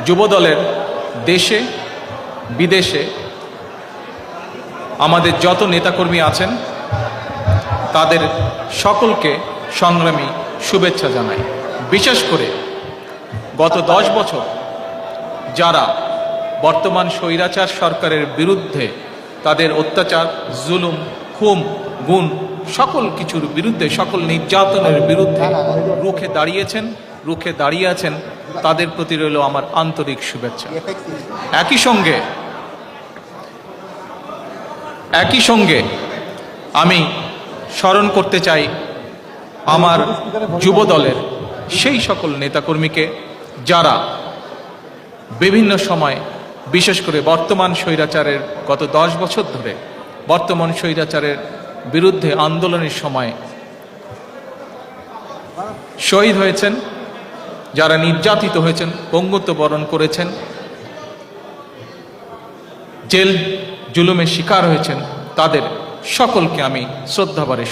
যুবদলের দেশে বিদেশে আমাদের যত নেতাকর্মী আছেন তাদের সকলকে সংগ্রামী শুভেচ্ছা জানাই। বিশেষ করে গত 10 বছর যারা বর্তমান স্বৈরাচার সরকারের বিরুদ্ধে তাদের অত্যাচার, জুলুম, খুন, গুণ সকল কিছুর বিরুদ্ধে, সকল নির্যাতনের বিরুদ্ধে রুখে দাঁড়িয়ে আছেন, তাদের প্রতি রইল আমার আন্তরিক শুভেচ্ছা। একই সঙ্গে আমি স্মরণ করতে চাই আমার যুবদলের সেই সকল নেতাকর্মীকে যারা বিভিন্ন সময়, বিশেষ করে বর্তমান স্বৈরাচারের গত 10 বছর ধরে বর্তমান স্বৈরাচারের বিরুদ্ধে আন্দোলনের সময় শহীদ হয়েছেন, যারা নির্যাতিত হয়েছেন, পঙ্গুত্ব বরণ করেছেন, জেল জুলুমের শিকার হয়েছেন, তাদের সকলকে আমি শ্রদ্ধাভরে